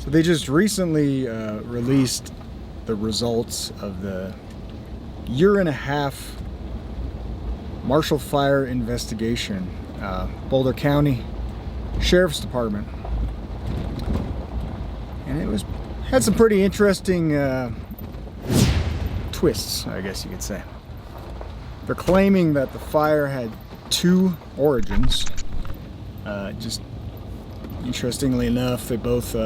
So they just recently released the results of the year-and-a-half Marshall Fire investigation, Boulder County Sheriff's Department, and it had some pretty interesting twists, I guess you could say. They're claiming that the fire had two origins. Just interestingly enough, they both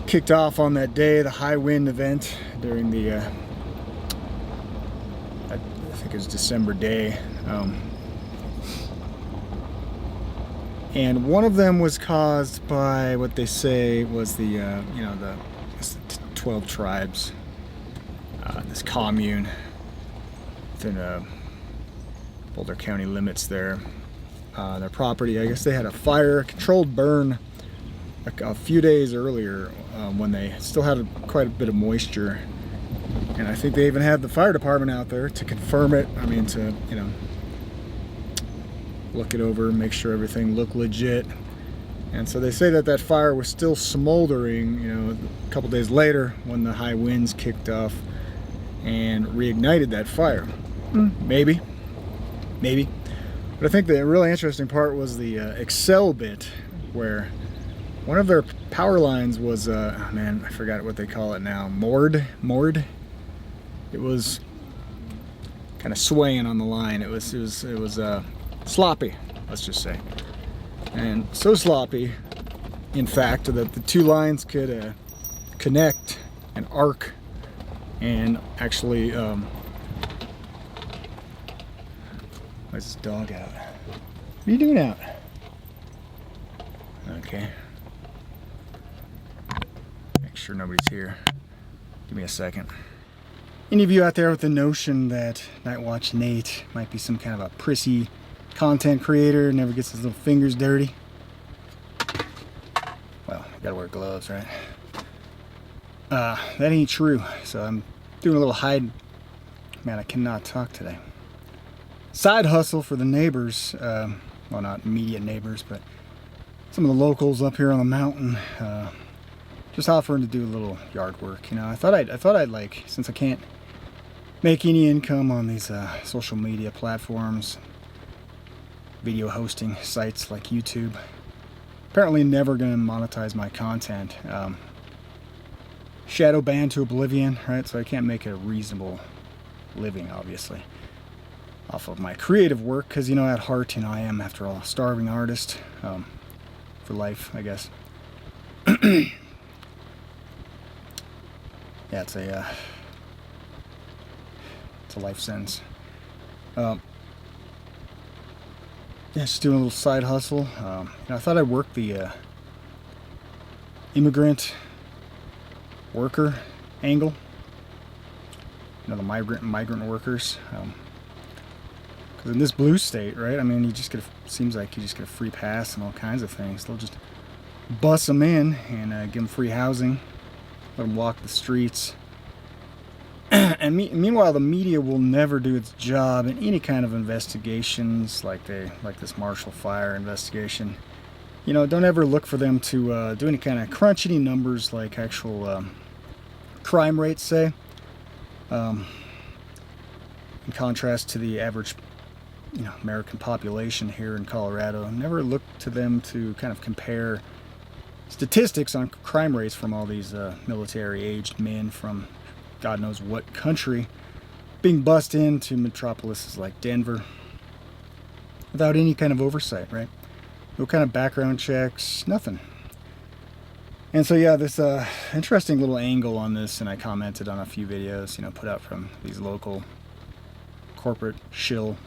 kicked off on that day, the high wind event during the I think it was December day, and one of them was caused by what they say was the 12 tribes, this commune within Boulder County limits there. Their property, I guess they had a fire, controlled burn a few days earlier when they still had quite a bit of moisture, and I think they even had the fire department out there to confirm it. I mean, to look it over, make sure everything looked legit. And so they say that fire was still smoldering, a couple days later when the high winds kicked off and reignited that fire. Maybe. But I think the really interesting part was the Excel bit, where one of their power lines was, I forgot what they call it now, moored. It was kind of swaying on the line. It was sloppy, let's just say, and so sloppy, in fact, that the two lines could connect and arc, and actually, where's this dog out? What are you doing out? Okay. Make sure nobody's here. Give me a second. Any of you out there with the notion that Nightwatch N8 might be some kind of a prissy content creator, never gets his little fingers dirty? Well, you gotta wear gloves, right? That ain't true. So I'm doing a little hide. Man, I cannot talk today. Side hustle for the neighbors. Well, not immediate neighbors, but some of the locals up here on the mountain. Just offering to do a little yard work. I thought I'd like, since I can't make any income on these social media platforms, video hosting sites like YouTube, apparently never going to monetize my content. Shadow banned to oblivion, right? So I can't make a reasonable living, obviously, off of my creative work, because at heart, I am, after all, a starving artist, for life, I guess. Yeah, it's a life sentence. Yeah, just doing a little side hustle. I thought I'd work the immigrant worker angle. The migrant workers. Because in this blue state, right? I mean, seems like you just get a free pass and all kinds of things. They'll just bus them in and give them free housing, let them walk the streets. And meanwhile, the media will never do its job in any kind of investigations like this Marshall Fire investigation. Don't ever look for them to do any kind of crunch any numbers like actual crime rates, say. In contrast to the average, American population here in Colorado, never look to them to kind of compare statistics on crime rates from all these military-aged men from God knows what country being bussed into metropolises like Denver without any kind of oversight, right? No kind of background checks, nothing. And so, yeah, this interesting little angle on this, and I commented on a few videos, put out from these local corporate shill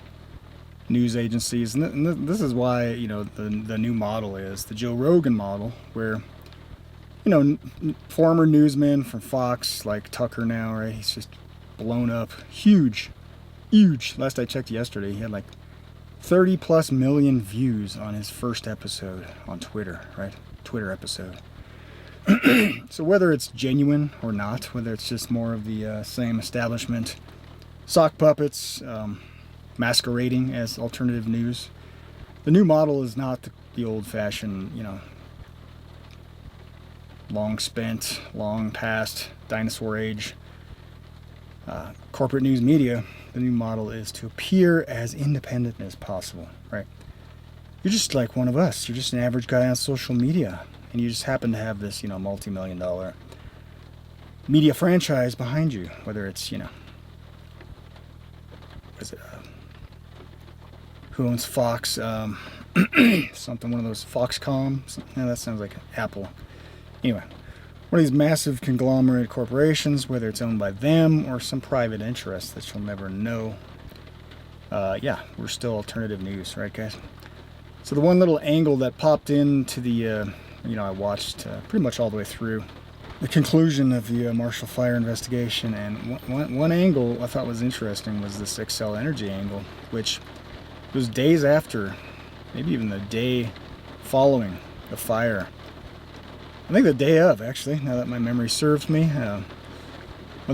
news agencies. And this is why, the new model is the Joe Rogan model, where, former newsmen from Fox, like Tucker now, right? He's just blown up. Huge. Last I checked yesterday, he had like 30 plus million views on his first episode on Twitter, right? Twitter episode. So whether it's genuine or not, whether it's just more of the same establishment sock puppets masquerading as alternative news, the new model is not the old-fashioned, long spent, long past dinosaur age corporate news media, the new model is to appear as independent as possible, right? You're just like one of us. You're just an average guy on social media, and you just happen to have this, multi-million-dollar media franchise behind you, whether it's, who owns Fox, something, one of those Foxcom, that sounds like Apple. Anyway, one of these massive conglomerate corporations, whether it's owned by them or some private interest that you'll never know. We're still alternative news, right, guys? So the one little angle that popped into the, I watched pretty much all the way through the conclusion of the Marshall Fire investigation, and one angle I thought was interesting was this Xcel Energy angle, which was days after, maybe even the day following the fire. I think the day of, actually, now that my memory serves me, when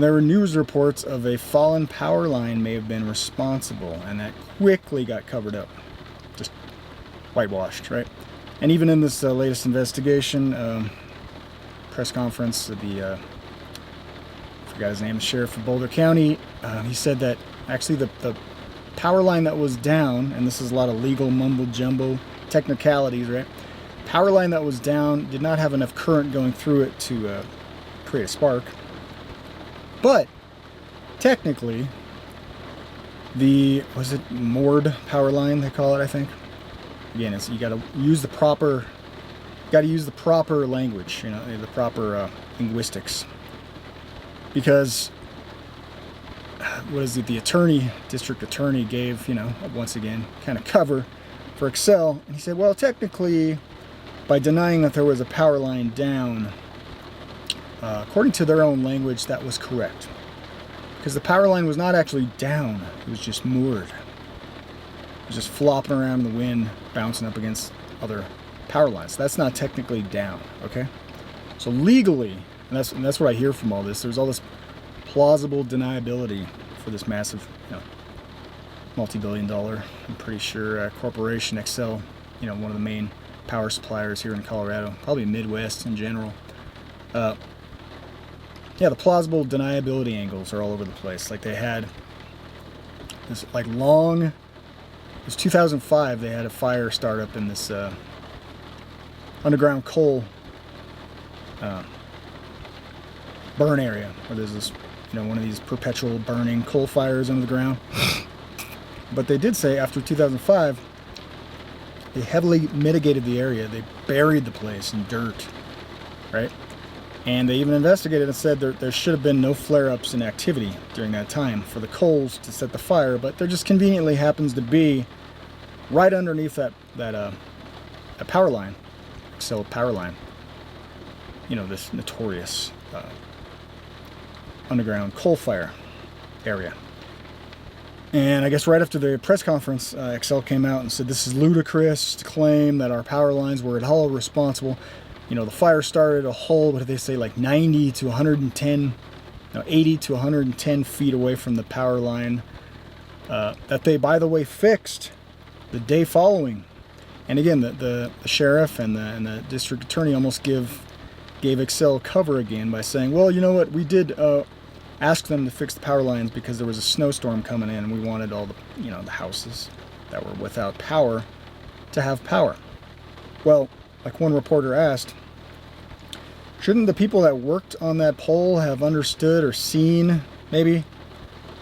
there were news reports of a fallen power line may have been responsible, and that quickly got covered up, just whitewashed, right? And even in this latest investigation, press conference, I forgot his name, the sheriff of Boulder County, he said that actually the power line that was down, and this is a lot of legal mumbo jumbo technicalities, right? Power line that was down did not have enough current going through it to create a spark. But technically, was it moored power line they call it, I think? Again, you got to use the proper language, the proper linguistics. Because the district attorney gave, once again, kind of cover for Xcel, and he said, well, technically, by denying that there was a power line down, according to their own language, that was correct. Because the power line was not actually down, it was just moored. It was just flopping around in the wind, bouncing up against other power lines. That's not technically down, okay? So legally, and that's what I hear from all this, there's all this plausible deniability for this massive, multi-billion-dollar, I'm pretty sure, corporation, Xcel, one of the main power suppliers here in Colorado, probably Midwest in general. The plausible deniability angles are all over the place. Like they had this it was 2005, they had a fire start up in this underground coal burn area, where there's this, one of these perpetual burning coal fires under the ground. But they did say after 2005, they heavily mitigated the area. They buried the place in dirt, right? And they even investigated and said there should have been no flare-ups in activity during that time for the coals to set the fire, but there just conveniently happens to be right underneath that power line, Xcel power line, this notorious underground coal fire area. And I guess right after the press conference, Xcel came out and said this is ludicrous to claim that our power lines were at all responsible. The fire started a whole, what did they say, like 80 to 110 feet away from the power line that they, by the way, fixed the day following. And again, the sheriff and the district attorney almost gave Xcel cover again by saying, well, you know what, we did ask them to fix the power lines because there was a snowstorm coming in and we wanted all the, the houses that were without power to have power. Well, like one reporter asked, shouldn't the people that worked on that pole have understood or seen maybe a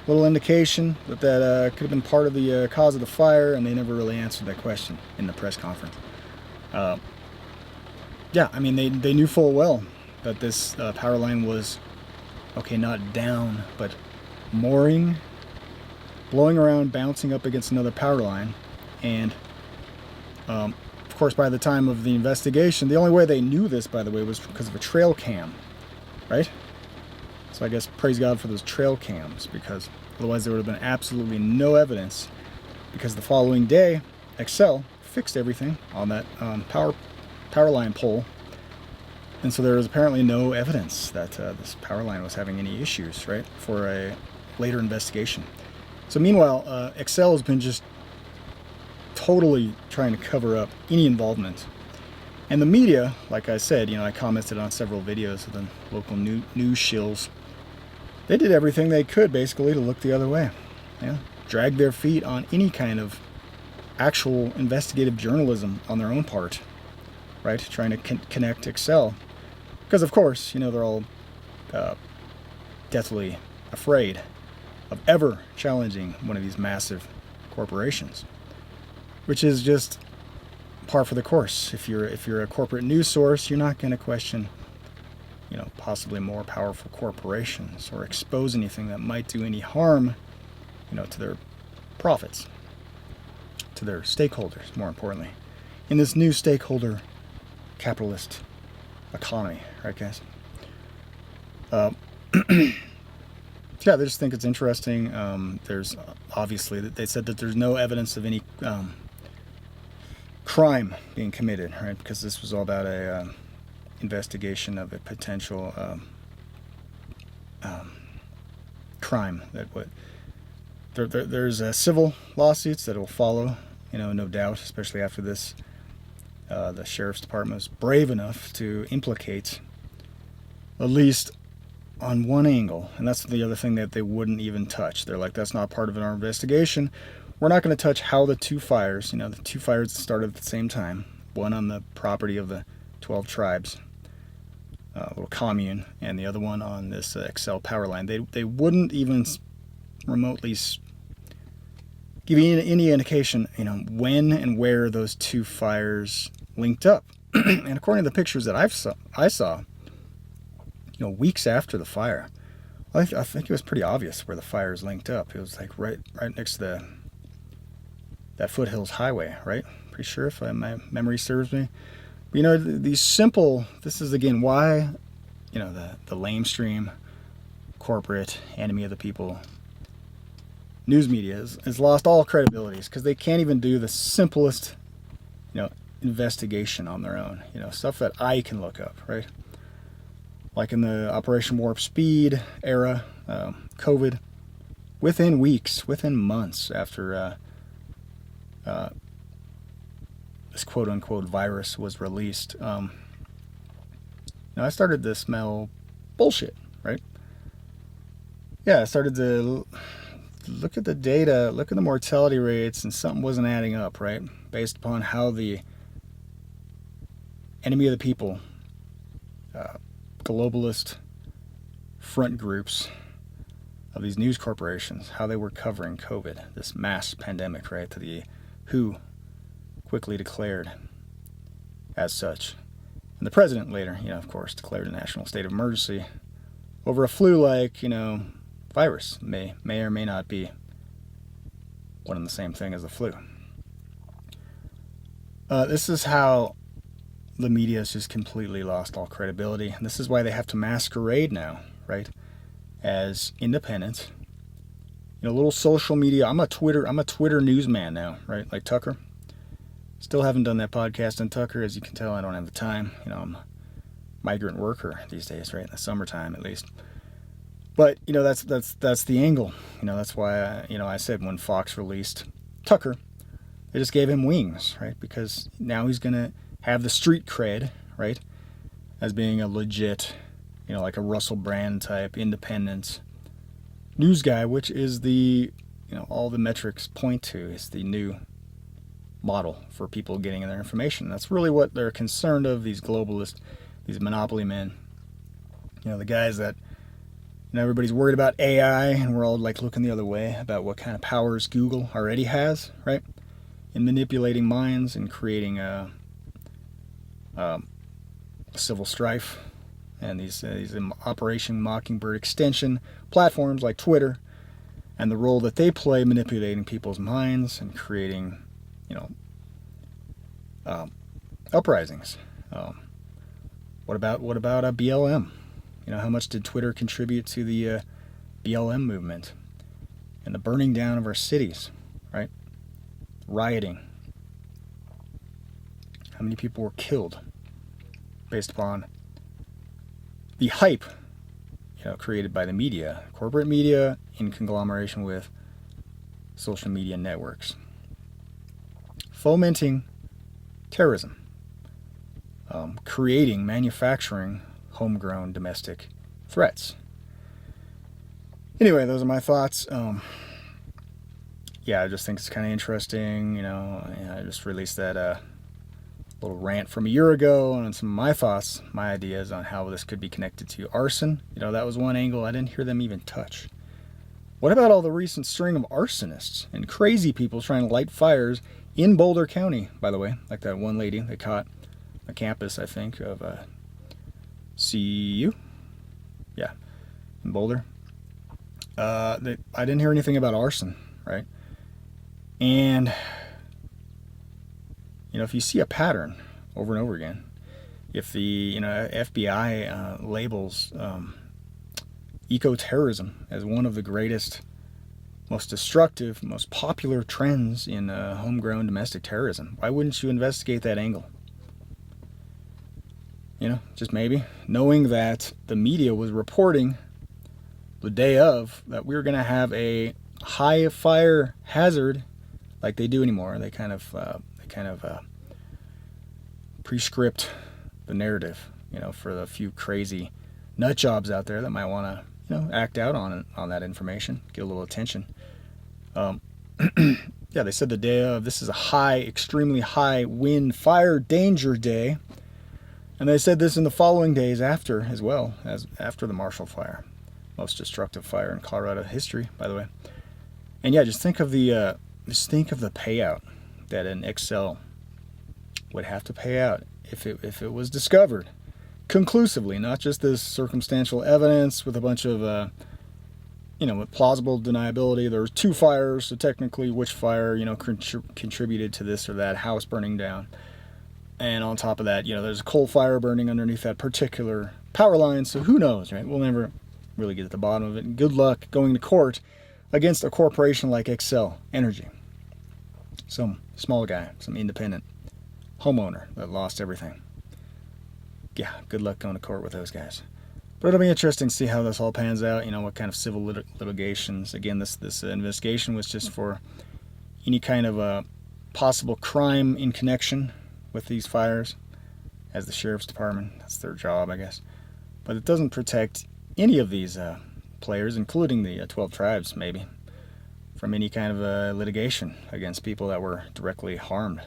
little indication that could have been part of the cause of the fire? And they never really answered that question in the press conference. They knew full well that this power line was, okay, not down, but mooring, blowing around, bouncing up against another power line. And of course, by the time of the investigation, the only way they knew this, by the way, was because of a trail cam, right? So I guess praise God for those trail cams, because otherwise there would have been absolutely no evidence, because the following day, Xcel fixed everything on that power line pole. And so there was apparently no evidence that this power line was having any issues, right, for a later investigation. So meanwhile, Xcel has been just totally trying to cover up any involvement And the media, like I said, I commented on several videos of the local news shills. They did everything they could, basically, to look the other way. Drag their feet on any kind of actual investigative journalism on their own part, right? Trying to connect, excel. Because, of course, they're all deathly afraid of ever challenging one of these massive corporations, which is just par for the course. If you're a corporate news source, you're not going to question, possibly more powerful corporations or expose anything that might do any harm, to their profits, to their stakeholders, more importantly, in this new stakeholder capitalist economy, right, guys? Yeah, they just think it's interesting. There's obviously, they said that there's no evidence of any crime being committed, right? Because this was all about a investigation of a potential crime that would. There's civil lawsuits that will follow, no doubt, especially after this. The sheriff's department was brave enough to implicate, at least on one angle, and that's the other thing that they wouldn't even touch. They're like, that's not part of our investigation. We're not going to touch how the two fires, the two fires that started at the same time, one on the property of the 12 tribes, little commune, and the other one on this Excel power line. They wouldn't even remotely give you any indication, when and where those two fires linked up. And according to the pictures that I saw, weeks after the fire, I think it was pretty obvious where the fires linked up. It was like right next to that Foothills Highway, right? Pretty sure, if my memory serves me. But, this is again why, the lamestream, corporate, enemy of the people news media has lost all credibility, because they can't even do the simplest, investigation on their own. Stuff that I can look up, right? Like in the Operation Warp Speed era, COVID, within weeks, within months after this quote-unquote virus was released, I started to smell bullshit, right? Yeah, I started to look at the data, look at the mortality rates, and something wasn't adding up, right? Based upon how the enemy of the people, globalist front groups of these news corporations, how they were covering COVID, this mass pandemic, right, that the WHO quickly declared as such. And the president later, of course, declared a national state of emergency over a flu-like, virus. May or may not be one and the same thing as the flu. This is how the media has just completely lost all credibility. And this is why they have to masquerade now, right, as independent. Little social media. I'm a Twitter newsman now, right? Like Tucker. Still haven't done that podcast on Tucker. As you can tell, I don't have the time. I'm a migrant worker these days, right? In the summertime, at least. But, that's the angle. That's why, I said when Fox released Tucker, they just gave him wings, right? Because now he's going to have the street cred, right? As being a legit, like a Russell Brand type, independent news guy, which is the, all the metrics point to is the new model for people getting their information. That's really what they're concerned of, these globalists, these monopoly men. The guys that, everybody's worried about AI, and we're all like looking the other way about what kind of powers Google already has, right? In manipulating minds and creating civil strife, and these Operation Mockingbird extension platforms like Twitter, and the role that they play manipulating people's minds and creating, uprisings. What about BLM? How much did Twitter contribute to the BLM movement and the burning down of our cities, right? Rioting. How many people were killed based upon the hype, created by the media, corporate media in conglomeration with social media networks, fomenting terrorism. manufacturing homegrown domestic threats. Anyway, those are my thoughts. I just think it's kind of interesting. I just released that little rant from a year ago on some of my thoughts, my ideas on how this could be connected to arson. That was one angle I didn't hear them even touch. What about all the recent string of arsonists and crazy people trying to light fires in Boulder County, by the way, like that one lady they caught on the campus, I think, of CU? Yeah, in Boulder. I didn't hear anything about arson, right? And, if you see a pattern over and over again, if the, FBI labels eco-terrorism as one of the greatest, most destructive, most popular trends in homegrown domestic terrorism, why wouldn't you investigate that angle? Just maybe, knowing that the media was reporting the day of that we were going to have a high fire hazard, like they do anymore. They kind of prescript the narrative, for the few crazy nut jobs out there that might want to, act out on that information, get a little attention. They said the day of, this is a extremely high wind fire danger day. And they said this in the following days after, as well as after the Marshall Fire, most destructive fire in Colorado history, by the way. And just think of the payout that an Excel would have to pay out if it was discovered conclusively, not just this circumstantial evidence with a bunch of with plausible deniability. There was 2 fires, so technically which fire contributed to this or that house burning down. And on top of that, there's a coal fire burning underneath that particular power line, so who knows, right? We'll never really get at the bottom of it. And good luck going to court against a corporation like Excel Energy. Some small guy, some independent homeowner that lost everything. Yeah, good luck going to court with those guys. But it'll be interesting to see how this all pans out, what kind of civil litigations. Again, this investigation was just for any kind of possible crime in connection with these fires, as the sheriff's department. That's their job, I guess. But it doesn't protect any of these players, including the 12 tribes, maybe, from any kind of litigation against people that were directly harmed.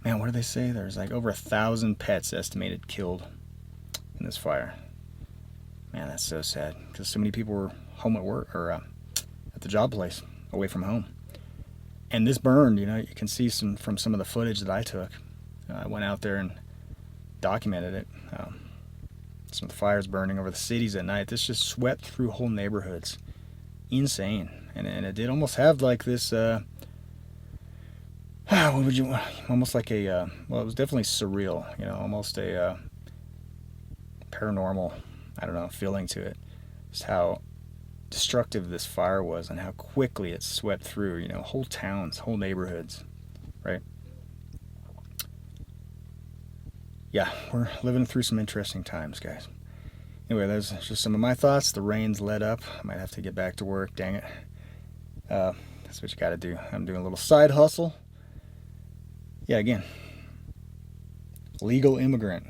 Man, what do they say? There's like over 1,000 pets estimated killed in this fire. Man, that's so sad, because so many people were home at work, or at the job place, away from home. And this burned, you can see from some of the footage that I took. I went out there and documented it. Some of the fires burning over the cities at night. This just swept through whole neighborhoods. Insane. And it did almost have like this, almost like a, it was definitely surreal, almost a paranormal, feeling to it. Just how destructive this fire was and how quickly it swept through, whole towns, whole neighborhoods, right? Yeah, we're living through some interesting times, guys. Anyway, those are just some of my thoughts. The rain's let up. I might have to get back to work, dang it. That's what you gotta do. I'm doing a little side hustle. Yeah, again, legal immigrant.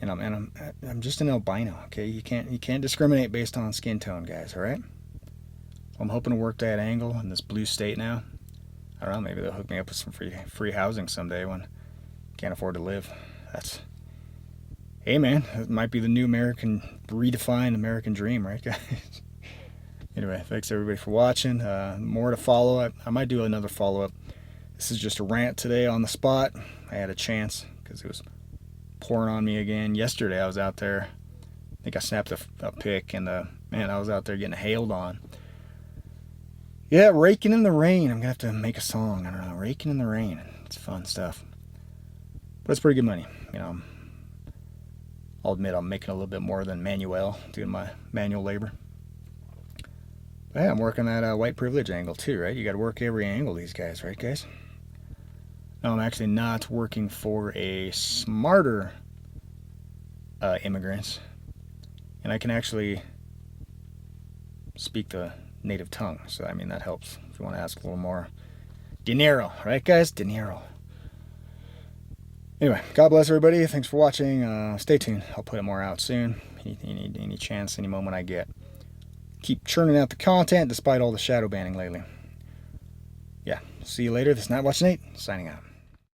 And I'm just an albino, okay? You can't discriminate based on skin tone, guys, all right? I'm hoping to work that angle in this blue state now. I don't know, maybe they'll hook me up with some free housing someday when can't afford to live. Hey man, it might be the new redefined American dream, right guys? Anyway, thanks everybody for watching. More to follow. I might do another follow-up. This is just a rant today on the spot. I had a chance because it was pouring on me again. Yesterday I was out there. I think I snapped a pic, and I was out there getting hailed on. Yeah, raking in the rain. I'm gonna have to make a song. I don't know, raking in the rain. It's fun stuff. But it's pretty good money. I'll admit I'm making a little bit more than Manuel doing my manual labor. But yeah, I'm working that white privilege angle too, right? You got to work every angle, these guys, right, guys? No, I'm actually not working for a smarter immigrants, and I can actually speak the native tongue, so that helps if you want to ask a little more dinero, right, guys? Dinero. Anyway, God bless everybody. Thanks for watching. Stay tuned. I'll put more out soon. Any chance, any moment I get. Keep churning out the content despite all the shadow banning lately. Yeah, see you later. This is Nightwatch N8, signing out.